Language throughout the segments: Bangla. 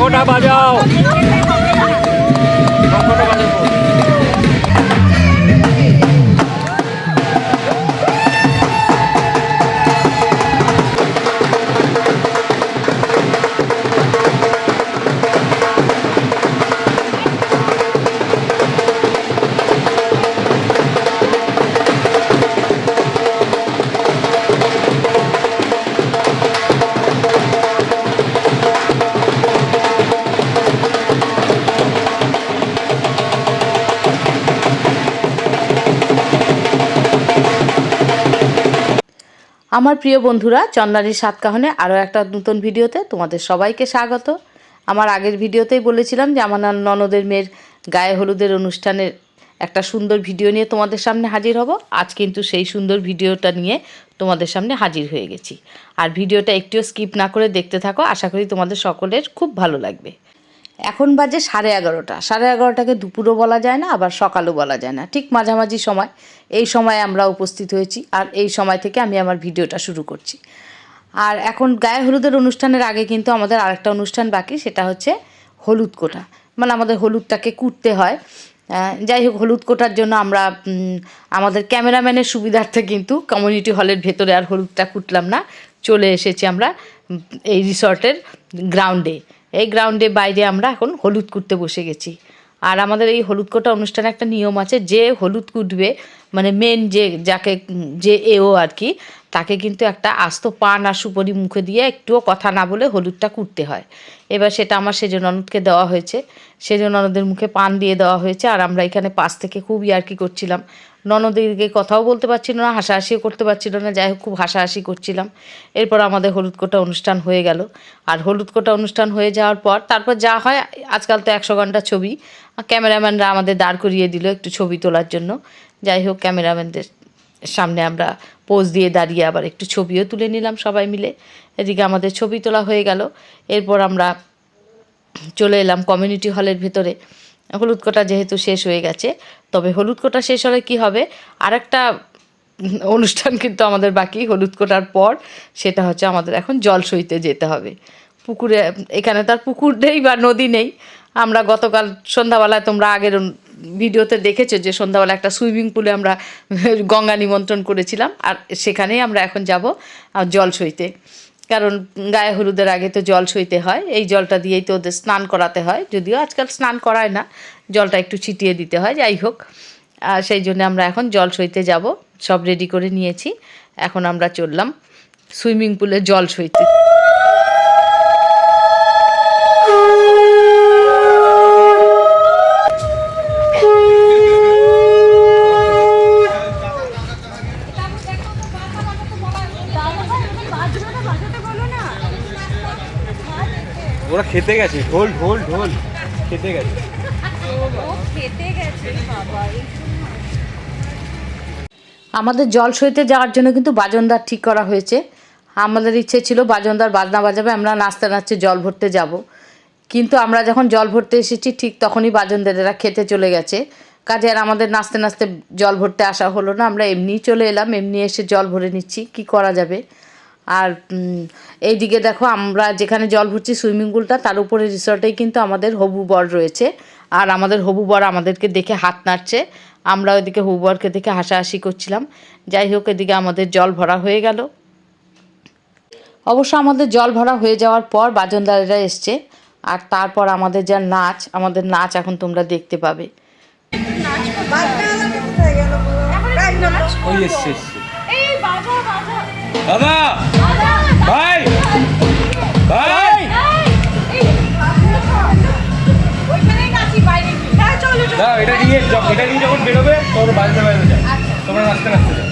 শঙ্খটা বাজাও, শঙ্খটা বাজাও। আমার প্রিয় বন্ধুরা, চন্দ্রানীর সাতকাহনে আরও একটা নতুন ভিডিওতে তোমাদের সবাইকে স্বাগত। আমার আগের ভিডিওতেই বলেছিলাম যে আমার ননদের মেয়ের গায়ে হলুদের অনুষ্ঠানের একটা সুন্দর ভিডিও নিয়ে তোমাদের সামনে হাজির হব। আজ কিন্তু সেই সুন্দর ভিডিওটা নিয়ে তোমাদের সামনে হাজির হয়ে গেছি। আর ভিডিওটা একটুও স্কিপ না করে দেখতে থাকো, আশা করি তোমাদের সকলের খুব ভালো লাগবে। এখন বাজে 11:30। 11:30টাকে দুপুরও বলা যায় না, আবার সকালও বলা যায় না, ঠিক মাঝামাঝি সময়। এই সময় আমরা উপস্থিত হয়েছি, আর এই সময় থেকে আমি আমার ভিডিওটা শুরু করছি। আর এখন গায়ে হলুদের অনুষ্ঠানের আগে কিন্তু আমাদের আরেকটা অনুষ্ঠান বাকি, সেটা হচ্ছে হলুদ কোটা। মানে আমাদের হলুদটাকে কুটতে হয়। যাই হোক, হলুদ কোটার জন্য আমরা আমাদের ক্যামেরাম্যানের সুবিধার্থে কিন্তু কমিউনিটি হলের ভেতরে আর হলুদটা কুটলাম না, চলে এসেছি আমরা এই রিসর্টের গ্রাউন্ডে। এই গ্রাউন্ডে বাইরে আমরা এখন হলুদ কুটতে বসে গেছি। আর আমাদের এই হলুদ কোটা অনুষ্ঠানে একটা নিয়ম আছে, যে হলুদ কুটবে মানে মেন যে এও আর কি, তাকে কিন্তু একটা আস্ত পান আর সুপারি মুখে দিয়ে একটুও কথা না বলে হলুদটা কুটতে হয়। এবার সেটা আমার সেজ ননদকে দেওয়া হয়েছে, সেজ ননদের মুখে পান দিয়ে দেওয়া হয়েছে। আর আমরা এখানে পাশ থেকে খুব ইয়ার্কি করছিলাম, ননদেরকে কথাও বলতে পারছিল না, হাসাহাসিও করতে পারছিল না। যাই হোক, খুব হাসাহাসি করছিলাম। এরপর আমাদের হলুদ কোটা অনুষ্ঠান হয়ে গেল। আর হলুদ কোটা অনুষ্ঠান হয়ে যাওয়ার পর তারপর যা হয়, আজকাল তো 100 ঘন্টা ছবি, ক্যামেরাম্যানরা আমাদের দাঁড় করিয়ে দিল একটু ছবি তোলার জন্য। যাই হোক, ক্যামেরাম্যানদের সামনে আমরা পোজ দিয়ে দাঁড়িয়ে আবার একটু ছবিও তুলে নিলাম সবাই মিলে। এদিকে আমাদের ছবি তোলা হয়ে গেল। এরপর আমরা চলে এলাম কমিউনিটি হলের ভেতরে। হলুদ কোটা যেহেতু শেষ হয়ে গেছে, তবে হলুদ কোটা শেষ হলে কী হবে, আরেকটা অনুষ্ঠান কিন্তু আমাদের বাকি হলুদ কোটার পর। সেটা হচ্ছে আমাদের এখন জল সইতে যেতে হবে পুকুরে। এখানে তার পুকুর নেই বা নদী নেই। আমরা গতকাল সন্ধ্যাবেলায়, তোমরা আগের ভিডিওতে দেখেছো যে সন্ধ্যাবেলা একটা সুইমিং পুলে আমরা গঙ্গা নিমন্ত্রণ করেছিলাম। আর সেখানেই আমরা এখন যাব জল সইতে, কারণ গায়ে হলুদের আগে তো জল সইতে হয়। এই জলটা দিয়েই তো ওদের স্নান করাতে হয়, যদিও আজকাল স্নান করায় না, জলটা একটু ছিটিয়ে দিতে হয়। যাই হোক, সেই জন্য আমরা এখন জল সইতে যাব, সব রেডি করে নিয়েছি। এখন আমরা চললাম সুইমিং পুলে জল সইতে। ওরা খেতে গেছে, ঢোল ঢোল ঢোল খেতে গেছে। আমাদের জল সইতে যাওয়ার জন্য কিন্তু বাজনদার ঠিক করা হয়েছে। আমাদের ইচ্ছে ছিল বাজনদার বাজনা বাজাবে, আমরা নাচতে নাচতে জল ভরতে যাব। কিন্তু আমরা যখন জল ভরতে এসেছি, ঠিক তখনই বাজনদারেরা খেতে চলে গেছে। কাজে আর আমাদের নাচতে নাচতে জল ভরতে আসা হলো না, আমরা এমনিই চলে এলাম। এমনি এসে জল ভরে নিচ্ছি, কি করা যাবে। আর এই দিকে দেখো, আমরা যেখানে জল ভরছি সুইমিং পুলটা, তার উপরে রিসর্টেই কিন্তু আমাদের হবু বর রয়েছে। আর আমাদের হবু বর আমাদেরকে দেখে হাত নাড়ছে, আমরা ওইদিকে হবু বরকে দেখে হাসাহাসি করছিলাম। যাই হোক, এদিকে আমাদের জল ভরা হয়ে গেল। অবশ্য আমাদের জল ভরা হয়ে যাওয়ার পর বাজনদারেরা এসছে। আর তারপর আমাদের যা নাচ, আমাদের নাচ এখন তোমরা দেখতে পাবে। দাদা ভাই ভাই, এটা নিয়ে যখন বেরোবে তোমরা বাজতে বাজতে যাও, তোমরা নাচতে নাচতে যাও।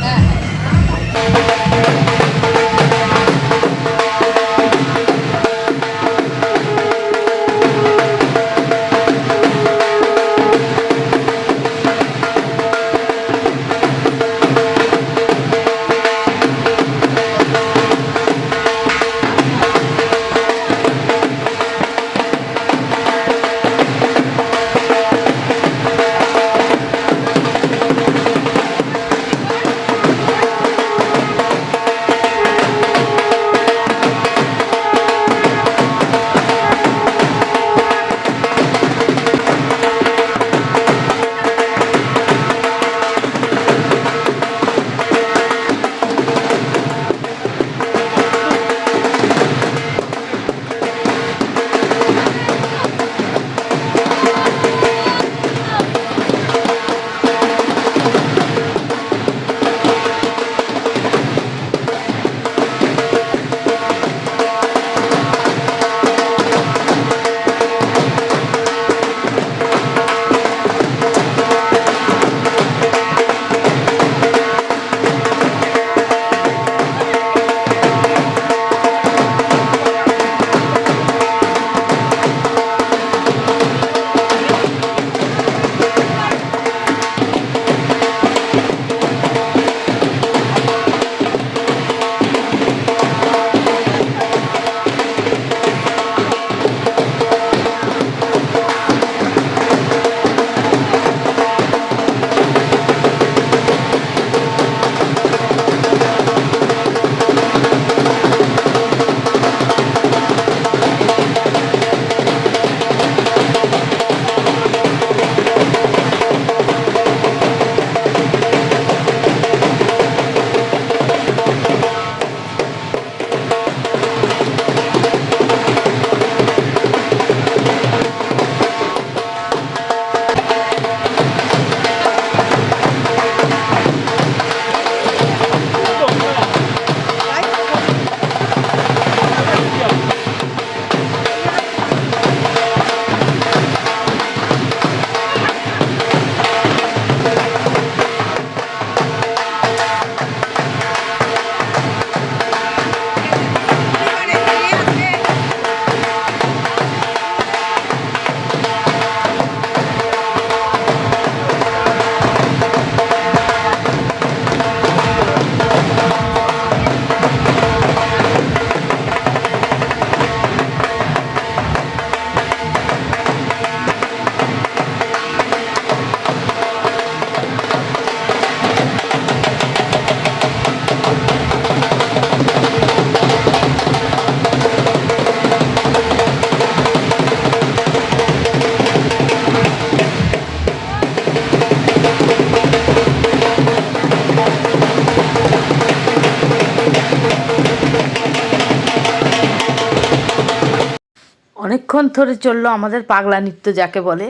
অনেকক্ষণ ধরে চললো আমাদের পাগলা নৃত্য যাকে বলে,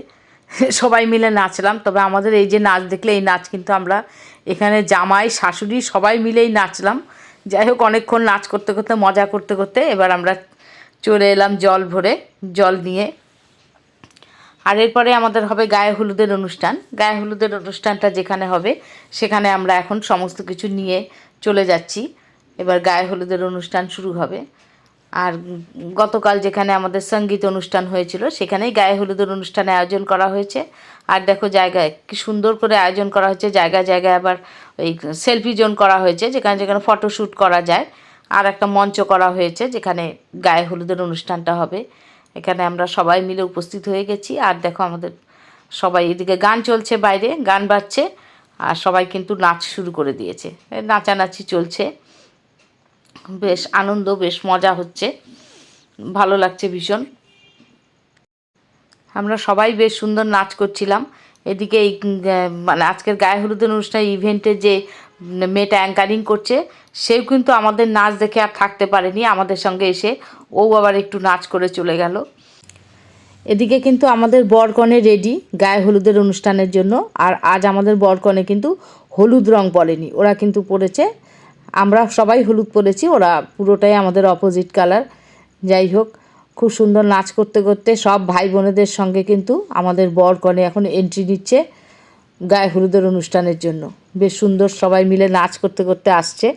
সবাই মিলে নাচলাম। তবে আমাদের এই যে নাচ দেখলে, এই নাচ কিন্তু আমরা এখানে জামাই শাশুড়ি সবাই মিলেই নাচলাম। যাই হোক, অনেকক্ষণ নাচ করতে করতে মজা করতে করতে এবার আমরা চলে এলাম জল ভরে, জল নিয়ে। আর এরপরে আমাদের হবে গায়ে হলুদের অনুষ্ঠান। গায়ে হলুদের অনুষ্ঠানটা যেখানে হবে সেখানে আমরা এখন সমস্ত কিছু নিয়ে চলে যাচ্ছি। এবার গায়ে হলুদের অনুষ্ঠান শুরু হবে। আর গতকাল যেখানে আমাদের সঙ্গীত অনুষ্ঠান হয়েছিল সেখানেই গায়ে হলুদের অনুষ্ঠানে আয়োজন করা হয়েছে। আর দেখো জায়গায় কি সুন্দর করে আয়োজন করা হয়েছে, জায়গায় জায়গায় আবার ওই সেলফি জোন করা হয়েছে, যেখানে যেখানে ফটোশ্যুট করা যায়। আর একটা মঞ্চ করা হয়েছে যেখানে গায়ে হলুদের অনুষ্ঠানটা হবে। এখানে আমরা সবাই মিলে উপস্থিত হয়ে গেছি। আর দেখো আমাদের সবাই, এদিকে গান চলছে, বাইরে গান বাজছে, আর সবাই কিন্তু নাচ শুরু করে দিয়েছে, নাচানাচি চলছে, বেশ আনন্দ, বেশ মজা হচ্ছে, ভালো লাগছে ভীষণ। আমরা সবাই বেশ সুন্দর নাচ করছিলাম। এদিকে এই মানে আজকের গায়ে হলুদের অনুষ্ঠান ইভেন্টের যে মেয়েটা অ্যাঙ্কারিং করছে সেও কিন্তু আমাদের নাচ দেখে আর থাকতে পারেনি, আমাদের সঙ্গে এসে ও আবার একটু নাচ করে চলে গেল। এদিকে কিন্তু আমাদের বরকনে রেডি গায়ে হলুদের অনুষ্ঠানের জন্য। আর আজ আমাদের বরকনে কিন্তু হলুদ রং পরেনি, ওরা কিন্তু পরেছে, আমরা সবাই হলুদ পরেছি, ওরা পুরোটাই আমাদের অপোজিট কালার। যাই হোক, খুব সুন্দর নাচ করতে করতে সব ভাই বোনেদের সঙ্গে কিন্তু আমাদের বরকনে এখন এন্ট্রি নিচ্ছে গায়ে হলুদের অনুষ্ঠানের জন্য। বেশ সুন্দর সবাই মিলে নাচ করতে করতে আসছে।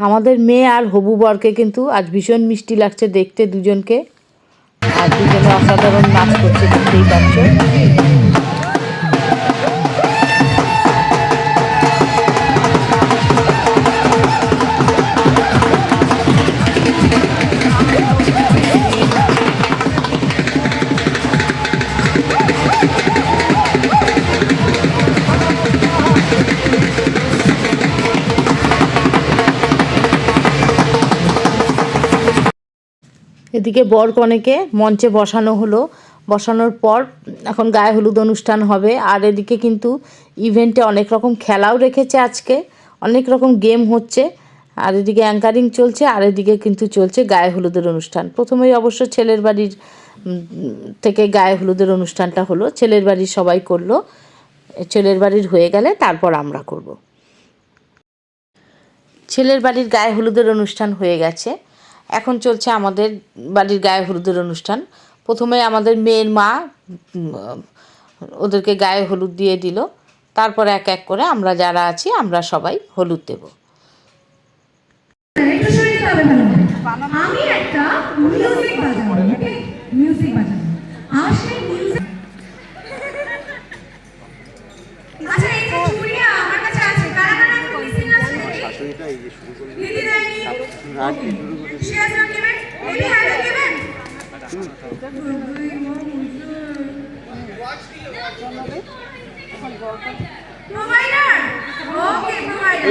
আমাদের মেয়ে আর হবু বরকে কিন্তু আজ ভীষণ মিষ্টি লাগছে দেখতে দুজনকে। আর দুজনে অসাধারণ নাচ করছে, দেখতেই পাচ্ছ। এদিকে বরকনেকে মঞ্চে বসানো হলো, বসানোর পর এখন গায়ে হলুদ অনুষ্ঠান হবে। আর এদিকে কিন্তু ইভেন্টে অনেক রকম খেলাও রেখেছে আজকে, অনেক রকম গেম হচ্ছে। আর এদিকে অ্যাঙ্কারিং চলছে, আর এদিকে কিন্তু চলছে গায়ে হলুদের অনুষ্ঠান। প্রথমেই অবশ্য ছেলের বাড়ির থেকে গায়ে হলুদের অনুষ্ঠানটা হলো, ছেলের বাড়ির সবাই করলো, ছেলের বাড়ির হয়ে গেলে তারপর আমরা করব। ছেলের বাড়ির গায়ে হলুদের অনুষ্ঠান হয়ে গেছে, এখন চলছে আমাদের বাড়ির গায়ে হলুদের অনুষ্ঠান। প্রথমে আমাদের মেয়ের মা ওদেরকে গায়ে হলুদ দিয়ে দিল, তারপর এক এক করে আমরা যারা আছি আমরা সবাই হলুদ দেব। আমি একটা মিউজিক বাজাবো, ওকে? মিউজিক বাজাবো। আর সেই মিউজিক, আচ্ছা এই যে চুড়িয়া আমার কাছে আছে, কারা কারা একটু মিসিং আছে দেখি? দিদি দেয়নি, ওকে। শেয়ার করে নেবেন, বেবি হ্যালো নেবেন। প্রোভাইডার, ওকে প্রোভাইডার।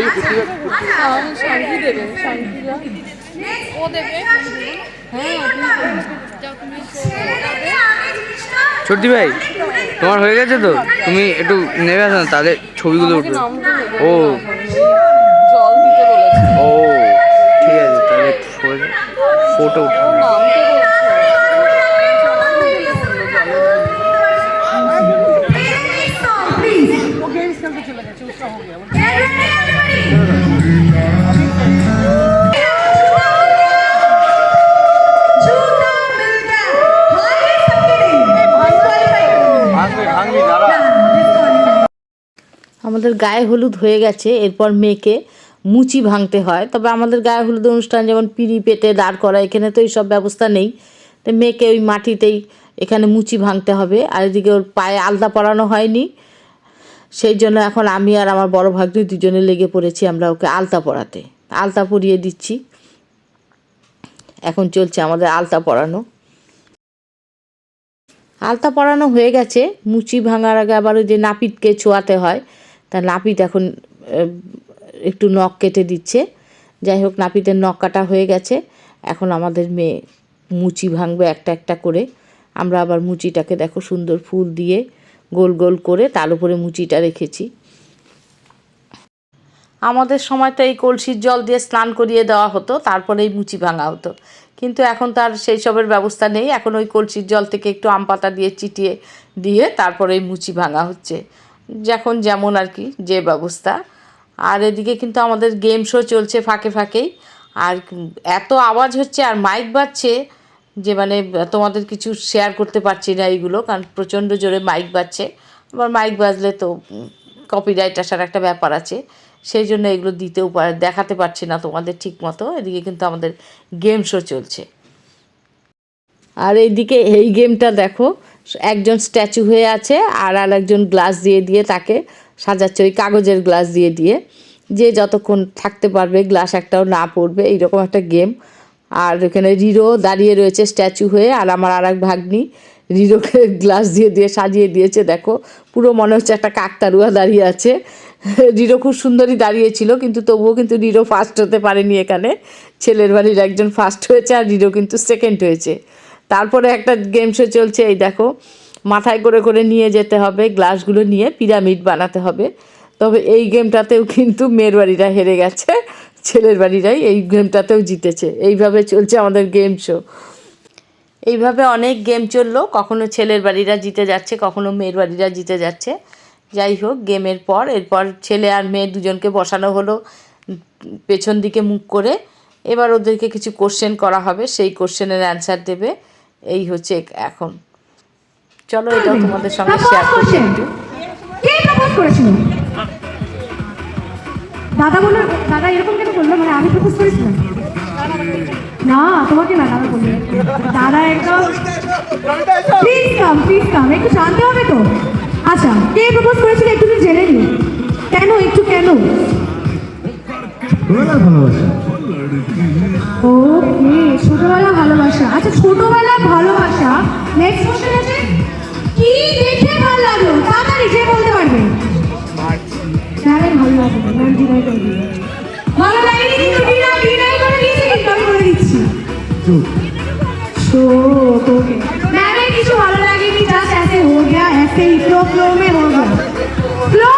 আচ্ছা আচ্ছা শান্তি দেবে, শান্তি ও দেবে। ছোটি ভাই, তোমার হয়ে গেছে তো, তুমি একটু নেবে আসো না, তাহলে ছবিগুলো উঠবে। ও জল দিতে বলেছে। ও ঠিক আছে, তাহলে ফটো উঠবে। আমাদের গায়ে হলুদ হয়ে গেছে, এরপর মেয়েকে মুচি ভাঙতে হয়। তবে আমাদের গায়ে হলুদ অনুষ্ঠান যেমন পিঁড়ি পেটে দাঁড় করা, এখানে তো এইসব ব্যবস্থা নেই। তো মেয়েকে ওই মাটিতেই এখানে মুচি ভাঙতে হবে। আর এদিকে ওর পায়ে আলতা পরানো হয়নি, সেই জন্য এখন আমি আর আমার বড় ভাগ্নি দুজনে লেগে পড়েছি আমরা ওকে আলতা পরাতে। আলতা পরিয়ে দিচ্ছি, এখন চলছে আমাদের আলতা পরানো। আলতা পরানো হয়ে গেছে, মুচি ভাঙার আগে আবার ওই যে নাপিতকে ছোঁয়াতে হয়, তা নাপিত এখন একটু নখ কেটে দিচ্ছে। যাই হোক, নাপিতের নখ কাটা হয়ে গেছে, এখন আমাদের মেয়ে মুচি ভাঙবে একটা একটা করে। আমরা আবার মুচিটাকে দেখো সুন্দর ফুল দিয়ে গোল গোল করে তার উপরে মুচিটা রেখেছি। আমাদের সময় তো এই কলসির জল দিয়ে স্নান করিয়ে দেওয়া হতো, তারপরেই মুচি ভাঙা হতো। কিন্তু এখন তার সেই সবের ব্যবস্থা নেই, এখন ওই কলসির জল থেকে একটু আম পাতা দিয়ে চিটিয়ে দিয়ে তারপরেই মুচি ভাঙা হচ্ছে, যখন যেমন আর কি যে ব্যবস্থা। আর এদিকে কিন্তু আমাদের গেম শো চলছে ফাঁকে ফাঁকেই, আর এত আওয়াজ হচ্ছে আর মাইক বাজছে যে মানে তোমাদের কিছু শেয়ার করতে পারছি না এইগুলো, কারণ প্রচণ্ড জোরে মাইক বাজছে। আবার মাইক বাজলে তো কপিরাইট আসার একটা ব্যাপার আছে, সেই জন্য এগুলো দিতেও দেখাতে পারছি না তোমাদের ঠিক মতো। এদিকে কিন্তু আমাদের গেম শো চলছে। আর এইদিকে এই গেমটা দেখো, একজন স্ট্যাচু হয়ে আছে আর একজন গ্লাস দিয়ে দিয়ে তাকে সাজাচ্ছে, ওই কাগজের গ্লাস দিয়ে দিয়ে, যে যতক্ষণ থাকতে পারবে গ্লাস একটাও না পড়বে, এইরকম একটা গেম। আর এখানে রিরো দাঁড়িয়ে রয়েছে স্ট্যাচু হয়ে, আর আমার আর এক ভাগ্নি রিরোকে গ্লাস দিয়ে দিয়ে সাজিয়ে দিয়েছে। দেখো পুরো মনে হচ্ছে একটা কাকতাড়ুয়া দাঁড়িয়ে আছে। রিরো খুব সুন্দরই দাঁড়িয়েছিল, কিন্তু তবুও কিন্তু রিরো ফার্স্ট হতে পারেনি এখানে। ছেলের বাড়ির একজন ফার্স্ট হয়েছে আর রিরো কিন্তু সেকেন্ড হয়েছে। তারপরে একটা গেম শো চলছে, এই দেখো মাথায় করে করে নিয়ে যেতে হবে, গ্লাসগুলো নিয়ে পিরামিড বানাতে হবে। তবে এই গেমটাতেও কিন্তু মেয়ের বাড়িরা হেরে গেছে, ছেলের বাড়িরাই এই গেমটাতেও জিতেছে। এইভাবে চলছে আমাদের গেম শো। এইভাবে অনেক গেম চললো, কখনো ছেলের বাড়িরা জিতে যাচ্ছে, কখনো মেয়ের বাড়িরা জিতে যাচ্ছে। যাই হোক, গেমের পর এরপর ছেলে আর মেয়ে দুজনকে বসানো হলো পেছন দিকে মুখ করে। এবার ওদেরকে কিছু কোশ্চেন করা হবে, সেই কোশ্চেনের অ্যান্সার দেবে। এই হচ্ছে এখন। চলো এটাও তোমাদের সঙ্গে শেয়ার করি একটু। কে প্রপোজ করেছিল? দাদা বললো, দাদা এরকম কেন বললো, মানে আমি প্রপোজ করেছিলাম? না তোমাকে না, দাদা বললো। দাদা একদম প্লিজ কাম, একটু জানতে হবে তো। আচ্ছা, কে প্রপোজ করেছিল একটু জেনে নিও। কেন, একটু কেন? ওকে, ছোটবেলা ভালোবাসা। আচ্ছা, ছোটবেলা ভালোবাসা। নেক্সট কোশ্চেন আছে, কি দেখে ভালো লাগলো? তাড়াতাড়ি যে বলতে পারবে। ভালো লাগলো, ম্যাম ডিনাই করে দিল। ভালো লাগেনি কিন্তু ডিনাই করে দিয়েছে, কিন্তু আমি বলে দিচ্ছি। ওকে, ম্যামের কিছু ভালো লাগেনি, জাস্ট ऐसे हो गया, ऐसे ही फ्लो में हो गया, फ्लो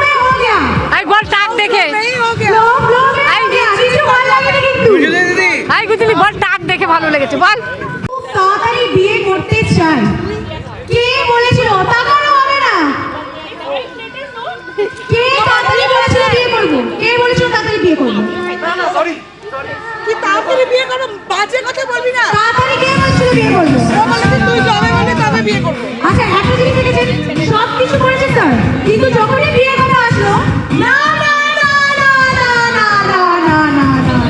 में हो गया। একবার টাক দেখে फ्लो में हो गया, কিছু ভালো লাগেনি কিন্তু। আই গুজলি বল, টাক দেখে ভালো লেগেছে বল। খুব তাড়াতাড়ি বিয়ে করতে চাই। কে বলেছিল তাড়াতাড়ি হবে না? কে তাড়াতাড়ি বলেছিল বিয়ে করব? কে বলেছিল তাড়াতাড়ি বিয়ে করব? কি তাড়াতাড়ি বিয়ে করো, বাজে কথা বলবি না। তাড়াতাড়ি কে বলেছিল বিয়ে করব? ও বলে যে তুই যাবে মানে তবে বিয়ে করবো। আচ্ছা, একটা জিনিস দেখেছেন, সব কিছু করেছে স্যার, কিন্তু যখনই বিয়ে কথা আসলো, না না না না না না না না না না,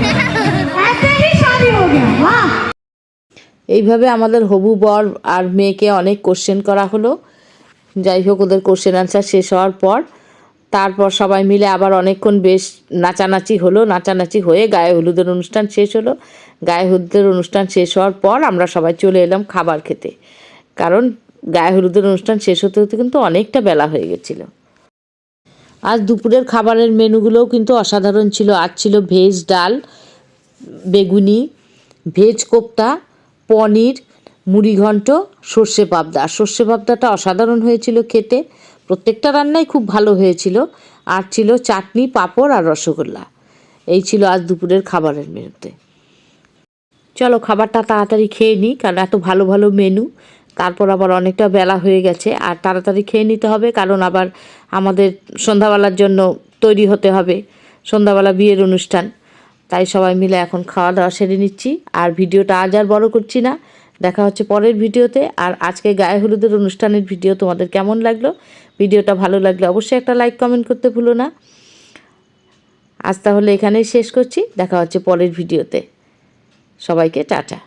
ऐसे ही शादी हो गया। वाह। এইভাবে আমাদের হবু বর আর মেয়েকে অনেক কোশ্চেন করা হলো। যাই হোক, ওদের কোশ্চেন আনসার শেষ হওয়ার পর তারপর সবাই মিলে আবার অনেকক্ষণ বেশ নাচানাচি হলো। নাচানাচি হয়ে গায়ে হলুদের অনুষ্ঠান শেষ হলো। গায়ে হলুদের অনুষ্ঠান শেষ হওয়ার পর আমরা সবাই চলে এলাম খাবার খেতে, কারণ গায়ে হলুদের অনুষ্ঠান শেষ হতে হতে কিন্তু অনেকটা বেলা হয়ে গেছিলো। আজ দুপুরের খাবারের মেনুগুলোও কিন্তু অসাধারণ ছিল। আজ ছিল ভেজ ডাল, বেগুনি, ভেজ কোপ্তা, পনির, মুড়িঘণ্ট, সর্ষে পাবদা। সর্ষে পাবদাটা অসাধারণ হয়েছিল খেতে, প্রত্যেকটা রান্নাই খুব ভালো হয়েছিল। আর ছিল চাটনি, পাঁপড় আর রসগোল্লা। এই ছিল আজ দুপুরের খাবারের মেনুতে। চলো খাবারটা তাড়াতাড়ি খেয়ে নিই, কারণ এত ভালো ভালো মেনু, তারপর আবার অনেকটা বেলা হয়ে গেছে। আর তাড়াতাড়ি খেয়ে নিতে হবে, কারণ আবার আমাদের সন্ধ্যাবেলার জন্য তৈরি হতে হবে, সন্ধ্যাবেলা বিয়ের অনুষ্ঠান। তাই সবাই মিলে এখন খাওয়া দাওয়া সেরে নিচ্ছি। আর ভিডিওটা আজ আর বড় করছি না, দেখা হচ্ছে পরের ভিডিওতে। আর আজকে গায়ে হলুদের অনুষ্ঠানের ভিডিও তোমাদের কেমন লাগলো? ভিডিওটা ভালো লাগলে অবশ্যই একটা লাইক কমেন্ট করতে ভুলো না। আজ তাহলে এখানেই শেষ করছি, দেখা হচ্ছে পরের ভিডিওতে। সবাইকে টাটা।